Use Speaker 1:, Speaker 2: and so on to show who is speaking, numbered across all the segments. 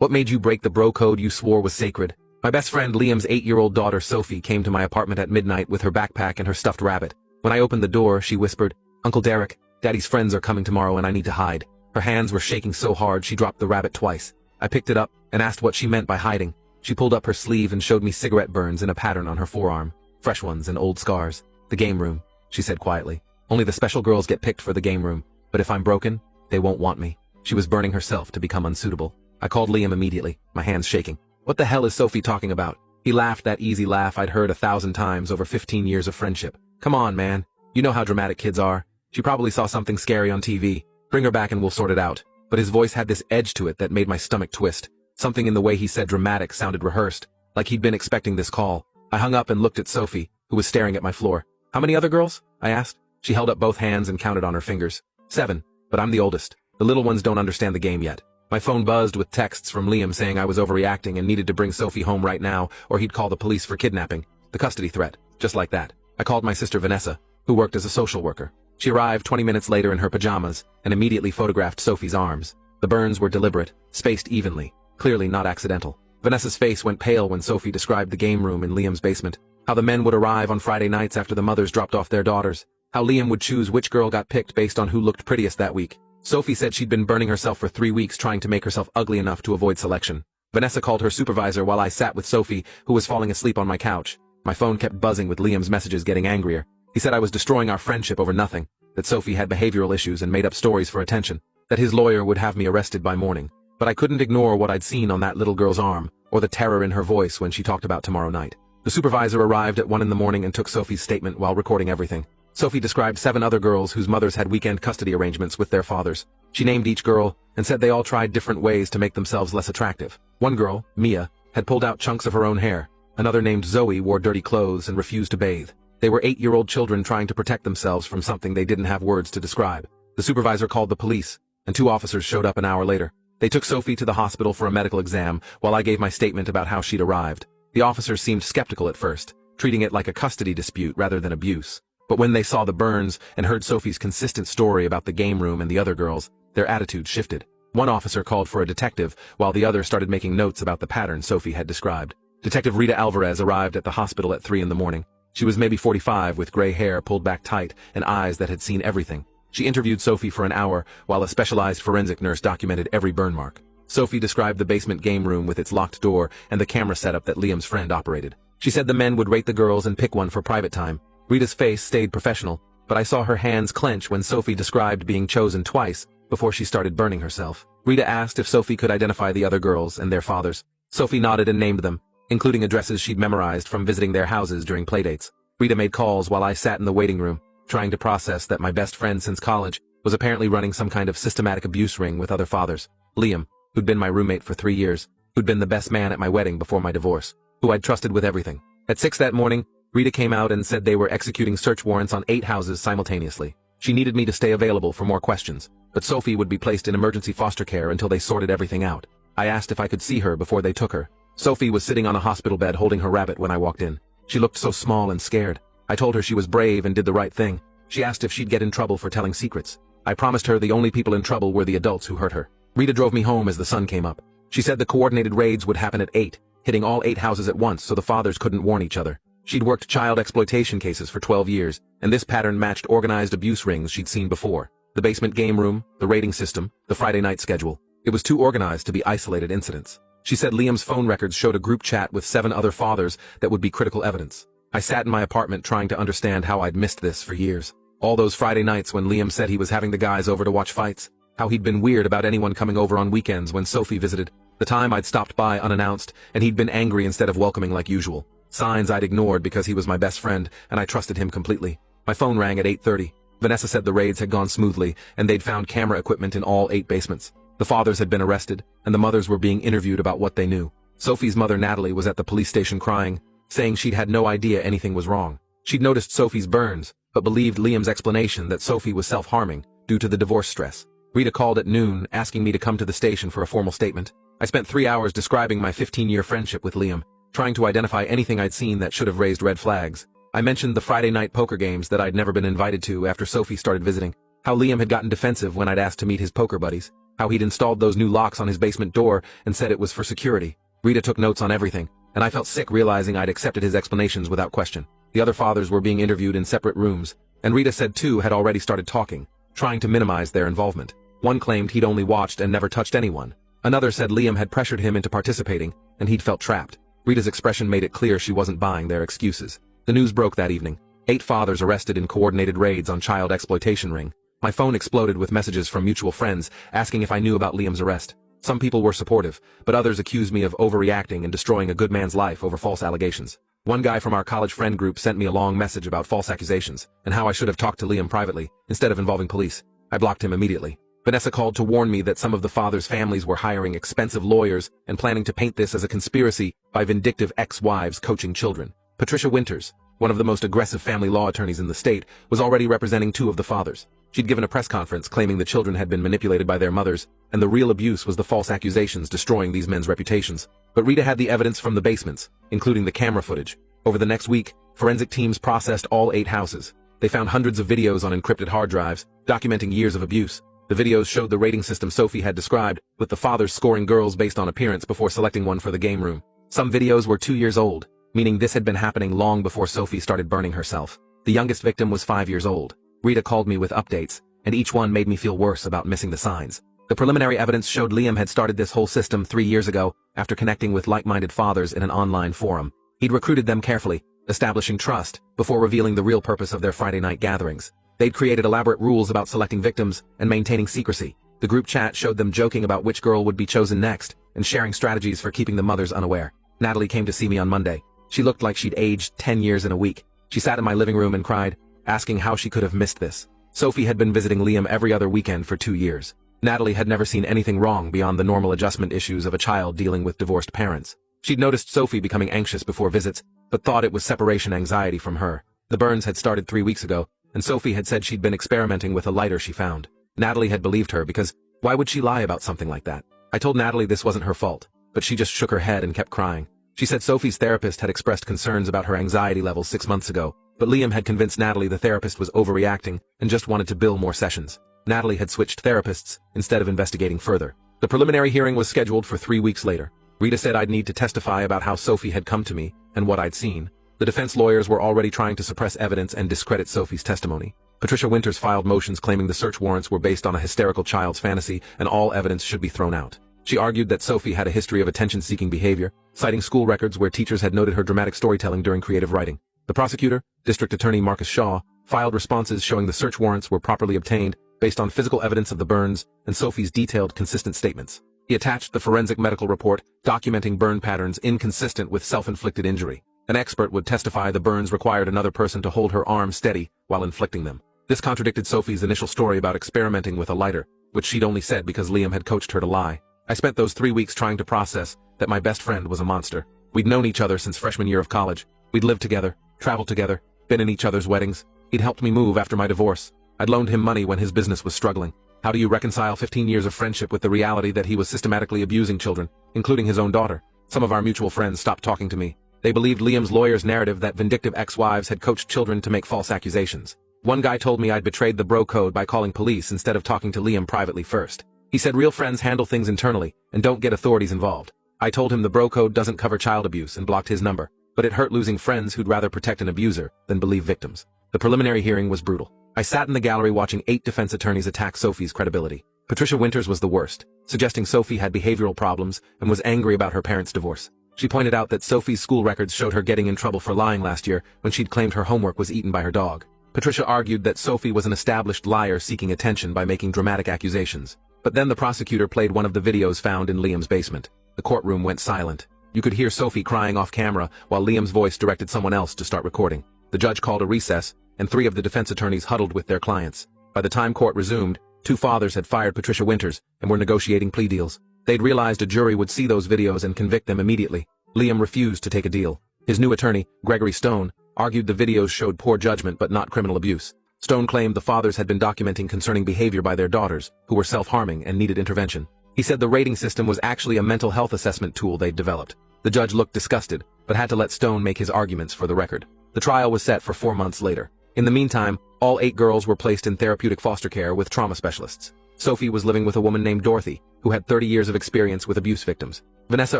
Speaker 1: What made you break the bro code you swore was sacred? My best friend Liam's 8-year-old daughter Sophie came to my apartment at midnight with her backpack and her stuffed rabbit. When I opened the door, she whispered, "Uncle Derek, Daddy's friends are coming tomorrow and I need to hide." Her hands were shaking so hard she dropped the rabbit twice. I picked it up and asked what she meant by hiding. She pulled up her sleeve and showed me cigarette burns in a pattern on her forearm. Fresh ones and old scars. "The game room," she said quietly. "Only the special girls get picked for the game room, but if I'm broken, they won't want me." She was burning herself to become unsuitable. I called Liam immediately, my hands shaking. "What the hell is Sophie talking about?" He laughed that easy laugh I'd heard 1,000 times over 15 years of friendship. "Come on, man. You know how dramatic kids are. She probably saw something scary on TV. Bring her back and we'll sort it out." But his voice had this edge to it that made my stomach twist. Something in the way he said dramatic sounded rehearsed, like he'd been expecting this call. I hung up and looked at Sophie, who was staring at my floor. "How many other girls?" I asked. She held up both hands and counted on her fingers. 7, but I'm the oldest. The little ones don't understand the game yet. My phone buzzed with texts from Liam saying I was overreacting and needed to bring Sophie home right now, or he'd call the police for kidnapping. The custody threat, just like that. I called my sister Vanessa, who worked as a social worker. She arrived 20 minutes later in her pajamas and immediately photographed Sophie's arms. The burns were deliberate, spaced evenly, clearly not accidental. Vanessa's face went pale when Sophie described the game room in Liam's basement. How the men would arrive on Friday nights after the mothers dropped off their daughters. How Liam would choose which girl got picked based on who looked prettiest that week. Sophie said she'd been burning herself for 3 weeks trying to make herself ugly enough to avoid selection. Vanessa called her supervisor while I sat with Sophie, who was falling asleep on my couch. My phone kept buzzing with Liam's messages getting angrier. He said I was destroying our friendship over nothing, that Sophie had behavioral issues and made up stories for attention, that his lawyer would have me arrested by morning. But I couldn't ignore what I'd seen on that little girl's arm, or the terror in her voice when she talked about tomorrow night. The supervisor arrived at 1 in the morning and took Sophie's statement while recording everything. Sophie described 7 other girls whose mothers had weekend custody arrangements with their fathers. She named each girl and said they all tried different ways to make themselves less attractive. One girl, Mia, had pulled out chunks of her own hair. Another named Zoe wore dirty clothes and refused to bathe. They were 8-year-old children trying to protect themselves from something they didn't have words to describe. The supervisor called the police, and 2 officers showed up an hour later. They took Sophie to the hospital for a medical exam while I gave my statement about how she'd arrived. The officers seemed skeptical at first, treating it like a custody dispute rather than abuse. But when they saw the burns and heard Sophie's consistent story about the game room and the other girls, their attitude shifted. One officer called for a detective, while the other started making notes about the pattern Sophie had described. Detective Rita Alvarez arrived at the hospital at 3 in the morning. She was maybe 45 with gray hair pulled back tight and eyes that had seen everything. She interviewed Sophie for an hour while a specialized forensic nurse documented every burn mark. Sophie described the basement game room with its locked door and the camera setup that Liam's friend operated. She said the men would rate the girls and pick one for private time. Rita's face stayed professional, but I saw her hands clench when Sophie described being chosen twice before she started burning herself. Rita asked if Sophie could identify the other girls and their fathers. Sophie nodded and named them, including addresses she'd memorized from visiting their houses during playdates. Rita made calls while I sat in the waiting room, trying to process that my best friend since college was apparently running some kind of systematic abuse ring with other fathers. Liam, who'd been my roommate for 3 years, who'd been the best man at my wedding before my divorce, who I'd trusted with everything. At 6 that morning, Rita came out and said they were executing search warrants on 8 houses simultaneously. She needed me to stay available for more questions, but Sophie would be placed in emergency foster care until they sorted everything out. I asked if I could see her before they took her. Sophie was sitting on a hospital bed holding her rabbit when I walked in. She looked so small and scared. I told her she was brave and did the right thing. She asked if she'd get in trouble for telling secrets. I promised her the only people in trouble were the adults who hurt her. Rita drove me home as the sun came up. She said the coordinated raids would happen at 8, hitting all 8 houses at once so the fathers couldn't warn each other. She'd worked child exploitation cases for 12 years, and this pattern matched organized abuse rings she'd seen before. The basement game room, the rating system, the Friday night schedule. It was too organized to be isolated incidents. She said Liam's phone records showed a group chat with 7 other fathers that would be critical evidence. I sat in my apartment trying to understand how I'd missed this for years. All those Friday nights when Liam said he was having the guys over to watch fights. How he'd been weird about anyone coming over on weekends when Sophie visited. The time I'd stopped by unannounced, and he'd been angry instead of welcoming like usual. Signs I'd ignored because he was my best friend, and I trusted him completely. My phone rang at 8:30. Vanessa said the raids had gone smoothly, and they'd found camera equipment in all 8 basements. The fathers had been arrested, and the mothers were being interviewed about what they knew. Sophie's mother Natalie was at the police station crying, saying she'd had no idea anything was wrong. She'd noticed Sophie's burns, but believed Liam's explanation that Sophie was self-harming due to the divorce stress. Rita called at noon, asking me to come to the station for a formal statement. I spent 3 hours describing my 15-year friendship with Liam, trying to identify anything I'd seen that should have raised red flags. I mentioned the Friday night poker games that I'd never been invited to after Sophie started visiting, how Liam had gotten defensive when I'd asked to meet his poker buddies, how he'd installed those new locks on his basement door and said it was for security. Rita took notes on everything, and I felt sick realizing I'd accepted his explanations without question. The other fathers were being interviewed in separate rooms, and Rita said two had already started talking, trying to minimize their involvement. One claimed he'd only watched and never touched anyone. Another said Liam had pressured him into participating, and he'd felt trapped. Rita's expression made it clear she wasn't buying their excuses. The news broke that evening. 8 fathers arrested in coordinated raids on child exploitation ring. My phone exploded with messages from mutual friends asking if I knew about Liam's arrest. Some people were supportive, but others accused me of overreacting and destroying a good man's life over false allegations. One guy from our college friend group sent me a long message about false accusations and how I should have talked to Liam privately instead of involving police. I blocked him immediately. Vanessa called to warn me that some of the fathers' families were hiring expensive lawyers and planning to paint this as a conspiracy by vindictive ex-wives coaching children. Patricia Winters, one of the most aggressive family law attorneys in the state, was already representing 2 of the fathers. She'd given a press conference claiming the children had been manipulated by their mothers, and the real abuse was the false accusations destroying these men's reputations. But Rita had the evidence from the basements, including the camera footage. Over the next week, forensic teams processed all 8 houses. They found hundreds of videos on encrypted hard drives, documenting years of abuse. The videos showed the rating system Sophie had described, with the fathers scoring girls based on appearance before selecting one for the game room. Some videos were 2 years old, meaning this had been happening long before Sophie started burning herself. The youngest victim was 5 years old. Rita called me with updates, and each one made me feel worse about missing the signs. The preliminary evidence showed Liam had started this whole system 3 years ago after connecting with like-minded fathers in an online forum. He'd recruited them carefully, establishing trust, before revealing the real purpose of their Friday night gatherings. They'd created elaborate rules about selecting victims and maintaining secrecy. The group chat showed them joking about which girl would be chosen next and sharing strategies for keeping the mothers unaware. Natalie came to see me on Monday. She looked like she'd aged 10 years in a week. She sat in my living room and cried, asking how she could have missed this. Sophie had been visiting Liam every other weekend for 2 years. Natalie had never seen anything wrong beyond the normal adjustment issues of a child dealing with divorced parents. She'd noticed Sophie becoming anxious before visits, but thought it was separation anxiety from her. The burns had started 3 weeks ago, and Sophie had said she'd been experimenting with a lighter she found. Natalie had believed her because why would she lie about something like that? I told Natalie this wasn't her fault, but she just shook her head and kept crying. She said Sophie's therapist had expressed concerns about her anxiety levels 6 months ago, but Liam had convinced Natalie the therapist was overreacting and just wanted to bill more sessions. Natalie had switched therapists instead of investigating further. The preliminary hearing was scheduled for 3 weeks later. Rita said I'd need to testify about how Sophie had come to me and what I'd seen. The defense lawyers were already trying to suppress evidence and discredit Sophie's testimony. Patricia Winters filed motions claiming the search warrants were based on a hysterical child's fantasy and all evidence should be thrown out. She argued that Sophie had a history of attention-seeking behavior, citing school records where teachers had noted her dramatic storytelling during creative writing. The prosecutor, District Attorney Marcus Shaw, filed responses showing the search warrants were properly obtained based on physical evidence of the burns and Sophie's detailed, consistent statements. He attached the forensic medical report documenting burn patterns inconsistent with self-inflicted injury. An expert would testify the burns required another person to hold her arm steady while inflicting them. This contradicted Sophie's initial story about experimenting with a lighter, which she'd only said because Liam had coached her to lie. I spent those 3 weeks trying to process that my best friend was a monster. We'd known each other since freshman year of college. We'd lived together, traveled together, been in each other's weddings. He'd helped me move after my divorce. I'd loaned him money when his business was struggling. How do you reconcile 15 years of friendship with the reality that he was systematically abusing children, including his own daughter? Some of our mutual friends stopped talking to me. They believed Liam's lawyer's narrative that vindictive ex-wives had coached children to make false accusations. One guy told me I'd betrayed the bro code by calling police instead of talking to Liam privately first. He said real friends handle things internally and don't get authorities involved. I told him the bro code doesn't cover child abuse and blocked his number, but it hurt losing friends who'd rather protect an abuser than believe victims. The preliminary hearing was brutal. I sat in the gallery watching 8 defense attorneys attack Sophie's credibility. Patricia Winters was the worst, suggesting Sophie had behavioral problems and was angry about her parents' divorce. She pointed out that Sophie's school records showed her getting in trouble for lying last year when she'd claimed her homework was eaten by her dog. Patricia argued that Sophie was an established liar seeking attention by making dramatic accusations. But then the prosecutor played one of the videos found in Liam's basement. The courtroom went silent. You could hear Sophie crying off camera while Liam's voice directed someone else to start recording. The judge called a recess, and 3 of the defense attorneys huddled with their clients. By the time court resumed, 2 fathers had fired Patricia Winters and were negotiating plea deals. They'd realized a jury would see those videos and convict them immediately. Liam refused to take a deal. His new attorney, Gregory Stone, argued the videos showed poor judgment but not criminal abuse. Stone claimed the fathers had been documenting concerning behavior by their daughters, who were self-harming and needed intervention. He said the rating system was actually a mental health assessment tool they'd developed. The judge looked disgusted, but had to let Stone make his arguments for the record. The trial was set for 4 months later. In the meantime, all 8 girls were placed in therapeutic foster care with trauma specialists. Sophie was living with a woman named Dorothy, who had 30 years of experience with abuse victims. Vanessa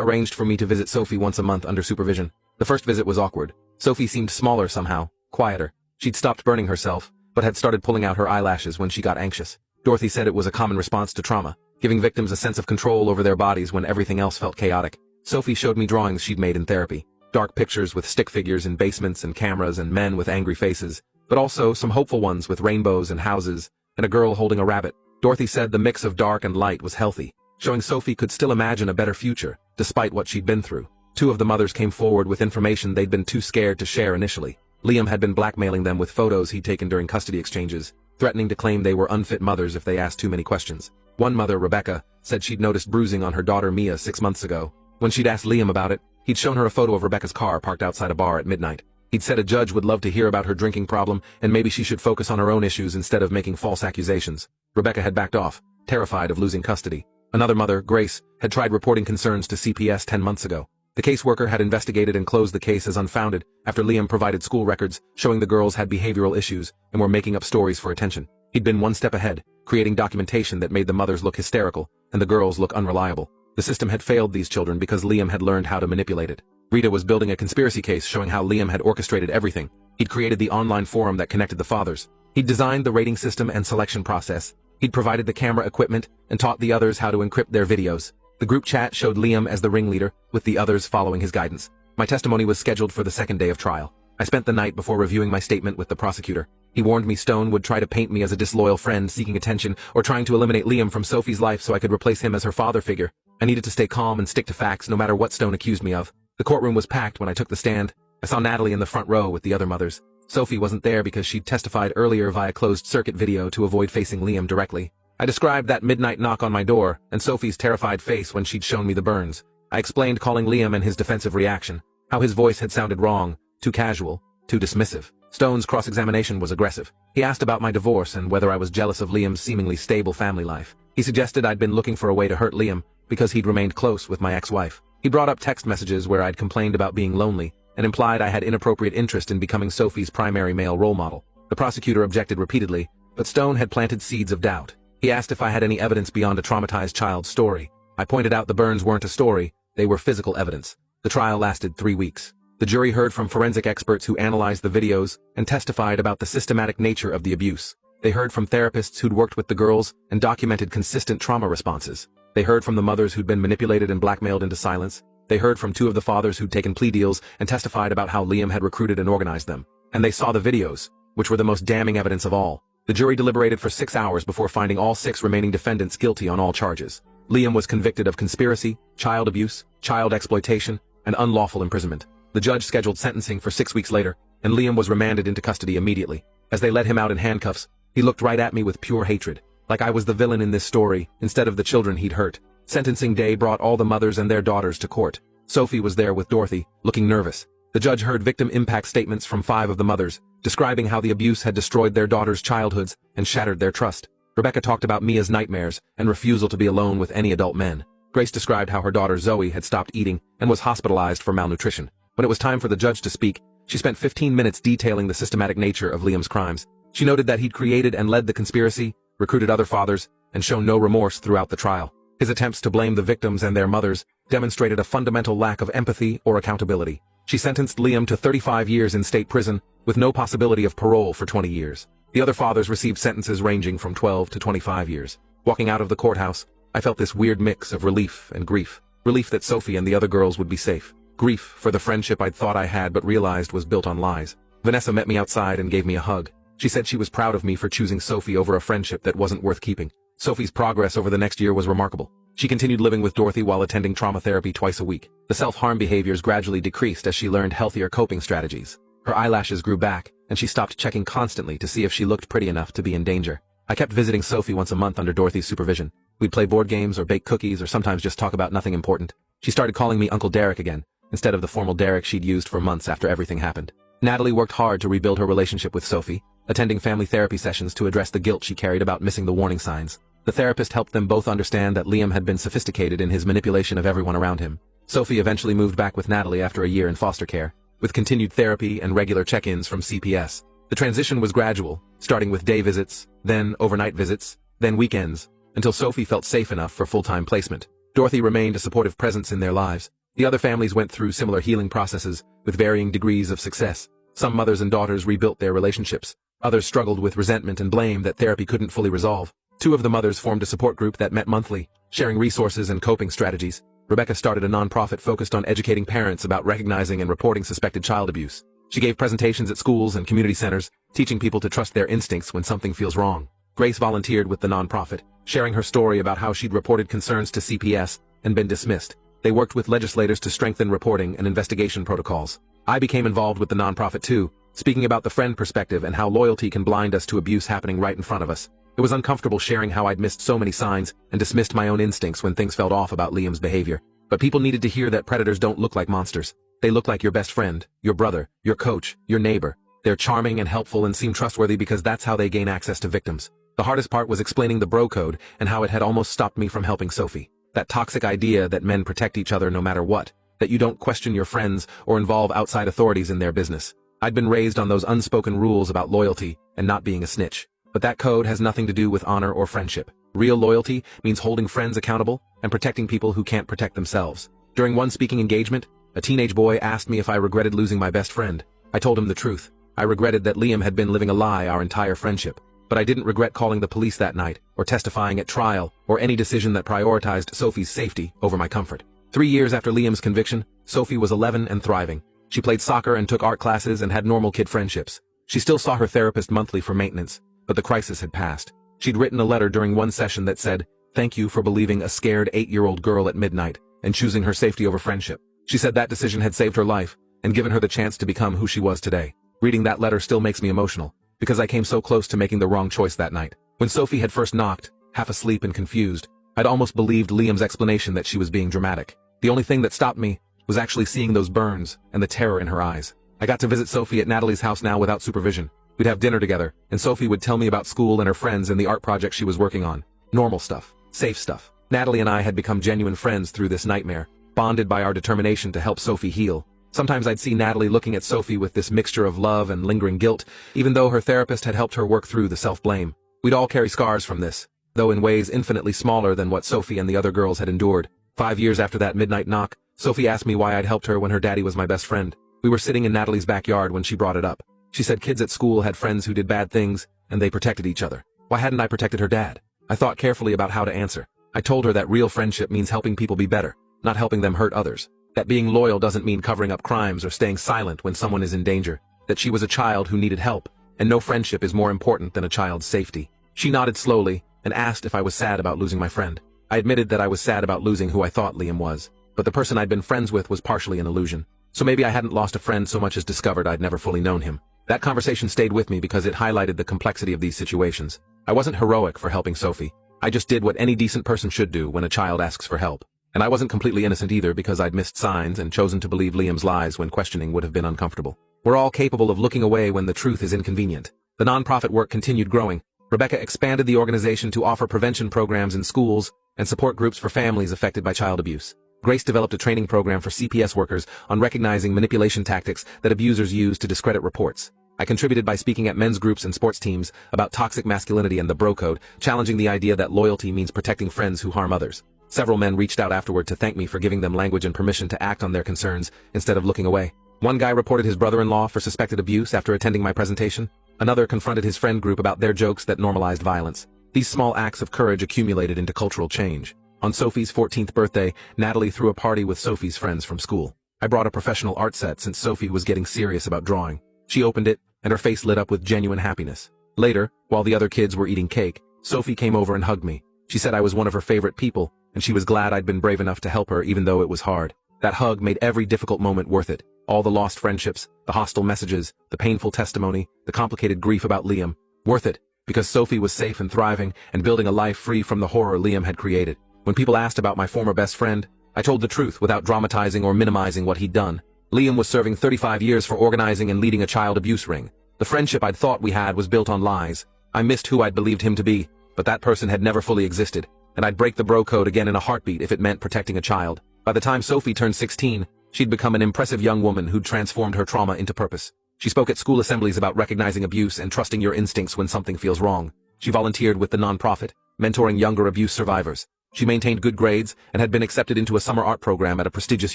Speaker 1: arranged for me to visit Sophie once a month under supervision. The first visit was awkward. Sophie seemed smaller somehow, quieter. She'd stopped burning herself, but had started pulling out her eyelashes when she got anxious. Dorothy said it was a common response to trauma, giving victims a sense of control over their bodies when everything else felt chaotic. Sophie showed me drawings she'd made in therapy. Dark pictures with stick figures in basements and cameras and men with angry faces, but also some hopeful ones with rainbows and houses, and a girl holding a rabbit. Dorothy said the mix of dark and light was healthy, showing Sophie could still imagine a better future, despite what she'd been through. Two of the mothers came forward with information they'd been too scared to share initially. Liam had been blackmailing them with photos he'd taken during custody exchanges, threatening to claim they were unfit mothers if they asked too many questions. One mother, Rebecca, said she'd noticed bruising on her daughter Mia 6 months ago. When she'd asked Liam about it, he'd shown her a photo of Rebecca's car parked outside a bar at midnight. He'd said a judge would love to hear about her drinking problem and maybe she should focus on her own issues instead of making false accusations. Rebecca had backed off, terrified of losing custody. Another mother, Grace, had tried reporting concerns to CPS 10 months ago. The caseworker had investigated and closed the case as unfounded after Liam provided school records showing the girls had behavioral issues and were making up stories for attention. He'd been one step ahead, creating documentation that made the mothers look hysterical and the girls look unreliable. The system had failed these children because Liam had learned how to manipulate it. Rita was building a conspiracy case showing how Liam had orchestrated everything. He'd created the online forum that connected the fathers. He'd designed the rating system and selection process. He'd provided the camera equipment and taught the others how to encrypt their videos. The group chat showed Liam as the ringleader, with the others following his guidance. My testimony was scheduled for the second day of trial. I spent the night before reviewing my statement with the prosecutor. He warned me Stone would try to paint me as a disloyal friend seeking attention or trying to eliminate Liam from Sophie's life so I could replace him as her father figure. I needed to stay calm and stick to facts no matter what Stone accused me of. The courtroom was packed when I took the stand. I saw Natalie in the front row with the other mothers. Sophie wasn't there because she'd testified earlier via closed-circuit video to avoid facing Liam directly. I described that midnight knock on my door and Sophie's terrified face when she'd shown me the burns. I explained calling Liam and his defensive reaction, how his voice had sounded wrong, too casual, too dismissive. Stone's cross-examination was aggressive. He asked about my divorce and whether I was jealous of Liam's seemingly stable family life. He suggested I'd been looking for a way to hurt Liam because he'd remained close with my ex-wife. He brought up text messages where I'd complained about being lonely and implied I had inappropriate interest in becoming Sophie's primary male role model. The prosecutor objected repeatedly, but Stone had planted seeds of doubt. He asked if I had any evidence beyond a traumatized child's story. I pointed out the burns weren't a story, they were physical evidence. The trial lasted 3 weeks. The jury heard from forensic experts who analyzed the videos and testified about the systematic nature of the abuse. They heard from therapists who'd worked with the girls and documented consistent trauma responses. They heard from the mothers who'd been manipulated and blackmailed into silence. They heard from 2 of the fathers who'd taken plea deals and testified about how Liam had recruited and organized them. And they saw the videos, which were the most damning evidence of all. The jury deliberated for 6 hours before finding all 6 remaining defendants guilty on all charges. Liam was convicted of conspiracy, child abuse, child exploitation, and unlawful imprisonment. The judge scheduled sentencing for 6 weeks later, and Liam was remanded into custody immediately. As they led him out in handcuffs, he looked right at me with pure hatred, like I was the villain in this story, instead of the children he'd hurt. Sentencing day brought all the mothers and their daughters to court. Sophie was there with Dorothy, looking nervous. The judge heard victim impact statements from 5 of the mothers, describing how the abuse had destroyed their daughters' childhoods and shattered their trust. Rebecca talked about Mia's nightmares and refusal to be alone with any adult men. Grace described how her daughter Zoe had stopped eating and was hospitalized for malnutrition. When it was time for the judge to speak, she spent 15 minutes detailing the systematic nature of Liam's crimes. She noted that he'd created and led the conspiracy, recruited other fathers, and shown no remorse throughout the trial. His attempts to blame the victims and their mothers demonstrated a fundamental lack of empathy or accountability. She sentenced Liam to 35 years in state prison, with no possibility of parole for 20 years. The other fathers received sentences ranging from 12 to 25 years. Walking out of the courthouse, I felt this weird mix of relief and grief. Relief that Sophie and the other girls would be safe. Grief for the friendship I'd thought I had but realized was built on lies. Vanessa met me outside and gave me a hug. She said she was proud of me for choosing Sophie over a friendship that wasn't worth keeping. Sophie's progress over the next year was remarkable. She continued living with Dorothy while attending trauma therapy twice a week. The self-harm behaviors gradually decreased as she learned healthier coping strategies. Her eyelashes grew back, and she stopped checking constantly to see if she looked pretty enough to be in danger. I kept visiting Sophie once a month under Dorothy's supervision. We'd play board games or bake cookies or sometimes just talk about nothing important. She started calling me Uncle Derek again, instead of the formal Derek she'd used for months after everything happened. Natalie worked hard to rebuild her relationship with Sophie, attending family therapy sessions to address the guilt she carried about missing the warning signs. The therapist helped them both understand that Liam had been sophisticated in his manipulation of everyone around him. Sophie eventually moved back with Natalie after a year in foster care, with continued therapy and regular check-ins from CPS. The transition was gradual, starting with day visits, then overnight visits, then weekends. until Sophie felt safe enough for full-time placement. Dorothy remained a supportive presence in their lives. The other families went through similar healing processes, with varying degrees of success. Some mothers and daughters rebuilt their relationships. Others struggled with resentment and blame that therapy couldn't fully resolve. Two of the mothers formed a support group that met monthly, sharing resources and coping strategies. Rebecca started a nonprofit focused on educating parents about recognizing and reporting suspected child abuse. She gave presentations at schools and community centers, teaching people to trust their instincts when something feels wrong. Grace volunteered with the nonprofit, sharing her story about how she'd reported concerns to CPS and been dismissed. They worked with legislators to strengthen reporting and investigation protocols. I became involved with the nonprofit too, speaking about the friend perspective and how loyalty can blind us to abuse happening right in front of us. It was uncomfortable sharing how I'd missed so many signs and dismissed my own instincts when things felt off about Liam's behavior. But people needed to hear that predators don't look like monsters. They look like your best friend, your brother, your coach, your neighbor. They're charming and helpful and seem trustworthy because that's how they gain access to victims. The hardest part was explaining the bro code and how it had almost stopped me from helping Sophie. That toxic idea that men protect each other no matter what, that you don't question your friends or involve outside authorities in their business. I'd been raised on those unspoken rules about loyalty and not being a snitch. But that code has nothing to do with honor or friendship. Real loyalty means holding friends accountable and protecting people who can't protect themselves. During one speaking engagement, a teenage boy asked me if I regretted losing my best friend. I told him the truth. I regretted that Liam had been living a lie our entire friendship. But I didn't regret calling the police that night, or testifying at trial, or any decision that prioritized Sophie's safety over my comfort. 3 years after Liam's conviction, Sophie was 11 and thriving. She played soccer and took art classes and had normal kid friendships. She still saw her therapist monthly for maintenance, but the crisis had passed. She'd written a letter during one session that said, "Thank you for believing a scared 8-year-old girl at midnight and choosing her safety over friendship." She said that decision had saved her life and given her the chance to become who she was today. Reading that letter still makes me emotional, because I came so close to making the wrong choice that night. When Sophie had first knocked, half asleep and confused, I'd almost believed Liam's explanation that she was being dramatic. The only thing that stopped me was actually seeing those burns and the terror in her eyes. I got to visit Sophie at Natalie's house now without supervision. We'd have dinner together, and Sophie would tell me about school and her friends and the art project she was working on. Normal stuff. Safe stuff. Natalie and I had become genuine friends through this nightmare, bonded by our determination to help Sophie heal. Sometimes I'd see Natalie looking at Sophie with this mixture of love and lingering guilt, even though her therapist had helped her work through the self-blame. We'd all carry scars from this, though in ways infinitely smaller than what Sophie and the other girls had endured. 5 years after that midnight knock, Sophie asked me why I'd helped her when her daddy was my best friend. We were sitting in Natalie's backyard when she brought it up. She said kids at school had friends who did bad things, and they protected each other. Why hadn't I protected her dad? I thought carefully about how to answer. I told her that real friendship means helping people be better, not helping them hurt others. That being loyal doesn't mean covering up crimes or staying silent when someone is in danger. That she was a child who needed help, and no friendship is more important than a child's safety. She nodded slowly and asked if I was sad about losing my friend. I admitted that I was sad about losing who I thought Liam was, but the person I'd been friends with was partially an illusion. So maybe I hadn't lost a friend so much as discovered I'd never fully known him. That conversation stayed with me because it highlighted the complexity of these situations. I wasn't heroic for helping Sophie. I just did what any decent person should do when a child asks for help. And I wasn't completely innocent either because I'd missed signs and chosen to believe Liam's lies when questioning would have been uncomfortable. We're all capable of looking away when the truth is inconvenient. The nonprofit work continued growing. Rebecca expanded the organization to offer prevention programs in schools and support groups for families affected by child abuse. Grace developed a training program for CPS workers on recognizing manipulation tactics that abusers use to discredit reports. I contributed by speaking at men's groups and sports teams about toxic masculinity and the bro code, challenging the idea that loyalty means protecting friends who harm others. Several men reached out afterward to thank me for giving them language and permission to act on their concerns instead of looking away. One guy reported his brother-in-law for suspected abuse after attending my presentation. Another confronted his friend group about their jokes that normalized violence. These small acts of courage accumulated into cultural change. On Sophie's 14th birthday, Natalie threw a party with Sophie's friends from school. I brought a professional art set since Sophie was getting serious about drawing. She opened it, and her face lit up with genuine happiness. Later, while the other kids were eating cake, Sophie came over and hugged me. She said I was one of her favorite people, and she was glad I'd been brave enough to help her even though it was hard. That hug made every difficult moment worth it. All the lost friendships, the hostile messages, the painful testimony, the complicated grief about Liam. Worth it, because Sophie was safe and thriving and building a life free from the horror Liam had created. When people asked about my former best friend, I told the truth without dramatizing or minimizing what he'd done. Liam was serving 35 years for organizing and leading a child abuse ring. The friendship I'd thought we had was built on lies. I missed who I'd believed him to be, but that person had never fully existed, and I'd break the bro code again in a heartbeat if it meant protecting a child. By the time Sophie turned 16, she'd become an impressive young woman who'd transformed her trauma into purpose. She spoke at school assemblies about recognizing abuse and trusting your instincts when something feels wrong. She volunteered with the nonprofit, mentoring younger abuse survivors. She maintained good grades and had been accepted into a summer art program at a prestigious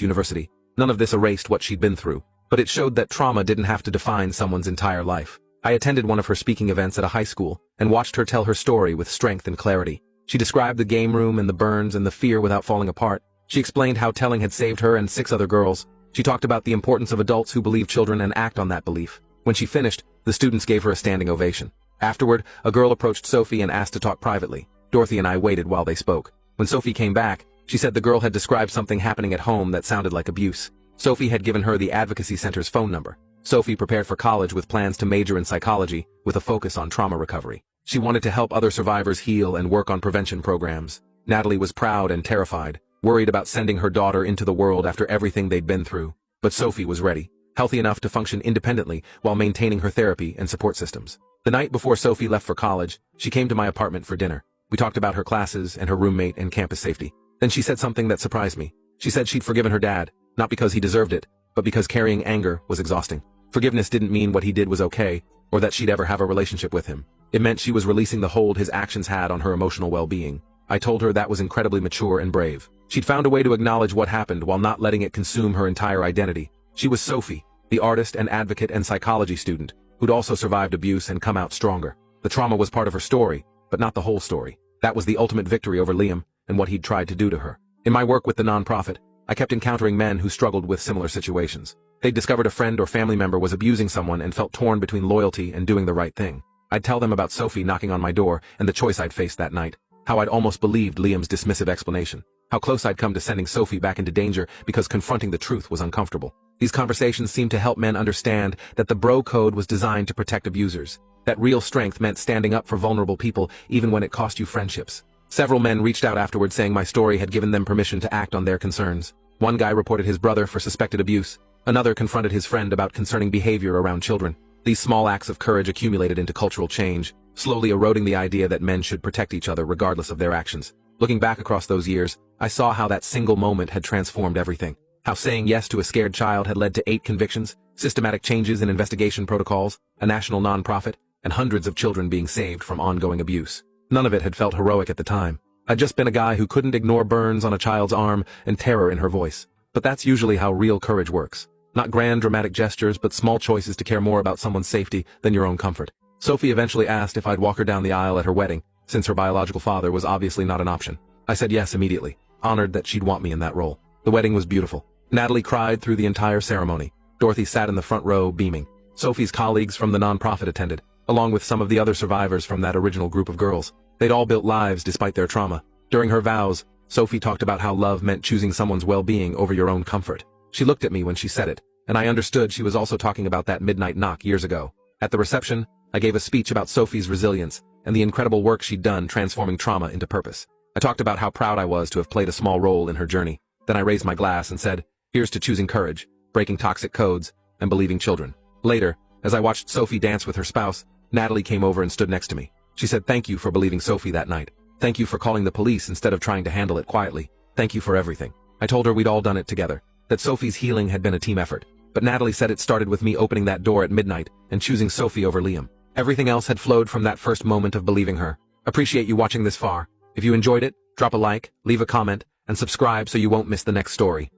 Speaker 1: university. None of this erased what she'd been through, but it showed that trauma didn't have to define someone's entire life. I attended one of her speaking events at a high school and watched her tell her story with strength and clarity. She described the game room and the burns and the fear without falling apart. She explained how telling had saved her and 6 other girls. She talked about the importance of adults who believe children and act on that belief. When she finished, the students gave her a standing ovation. Afterward, a girl approached Sophie and asked to talk privately. Dorothy and I waited while they spoke. When Sophie came back, she said the girl had described something happening at home that sounded like abuse. Sophie had given her the Advocacy Center's phone number. Sophie prepared for college with plans to major in psychology with a focus on trauma recovery. She wanted to help other survivors heal and work on prevention programs. Natalie was proud and terrified, worried about sending her daughter into the world after everything they'd been through. But Sophie was ready, healthy enough to function independently while maintaining her therapy and support systems. The night before Sophie left for college, she came to my apartment for dinner. We talked about her classes and her roommate and campus safety. Then she said something that surprised me. She said she'd forgiven her dad, not because he deserved it, but because carrying anger was exhausting. Forgiveness didn't mean what he did was okay, or that she'd ever have a relationship with him. It meant she was releasing the hold his actions had on her emotional well-being. I told her that was incredibly mature and brave. She'd found a way to acknowledge what happened while not letting it consume her entire identity. She was Sophie, the artist and advocate and psychology student, who'd also survived abuse and come out stronger. The trauma was part of her story, but not the whole story. That was the ultimate victory over Liam and what he'd tried to do to her. In my work with the nonprofit, I kept encountering men who struggled with similar situations. They'd discovered a friend or family member was abusing someone and felt torn between loyalty and doing the right thing. I'd tell them about Sophie knocking on my door and the choice I'd faced that night. How I'd almost believed Liam's dismissive explanation. How close I'd come to sending Sophie back into danger because confronting the truth was uncomfortable. These conversations seemed to help men understand that the bro code was designed to protect abusers. That real strength meant standing up for vulnerable people even when it cost you friendships. Several men reached out afterward saying my story had given them permission to act on their concerns. One guy reported his brother for suspected abuse. Another confronted his friend about concerning behavior around children. These small acts of courage accumulated into cultural change, slowly eroding the idea that men should protect each other regardless of their actions. Looking back across those years, I saw how that single moment had transformed everything. How saying yes to a scared child had led to 8 convictions, systematic changes in investigation protocols, a national nonprofit, and hundreds of children being saved from ongoing abuse. None of it had felt heroic at the time. I'd just been a guy who couldn't ignore burns on a child's arm and terror in her voice. But that's usually how real courage works. Not grand dramatic gestures, but small choices to care more about someone's safety than your own comfort. Sophie eventually asked if I'd walk her down the aisle at her wedding, since her biological father was obviously not an option. I said yes immediately, honored that she'd want me in that role. The wedding was beautiful. Natalie cried through the entire ceremony. Dorothy sat in the front row, beaming. Sophie's colleagues from the nonprofit attended, along with some of the other survivors from that original group of girls. They'd all built lives despite their trauma. During her vows, Sophie talked about how love meant choosing someone's well-being over your own comfort. She looked at me when she said it, and I understood she was also talking about that midnight knock years ago. At the reception, I gave a speech about Sophie's resilience and the incredible work she'd done transforming trauma into purpose. I talked about how proud I was to have played a small role in her journey. Then I raised my glass and said, here's to choosing courage, breaking toxic codes, and believing children. Later, as I watched Sophie dance with her spouse, Natalie came over and stood next to me. She said thank you for believing Sophie that night. Thank you for calling the police instead of trying to handle it quietly. Thank you for everything. I told her we'd all done it together, that Sophie's healing had been a team effort. But Natalie said it started with me opening that door at midnight and choosing Sophie over Liam. Everything else had flowed from that first moment of believing her. Appreciate you watching this far. If you enjoyed it, drop a like, leave a comment, and subscribe so you won't miss the next story.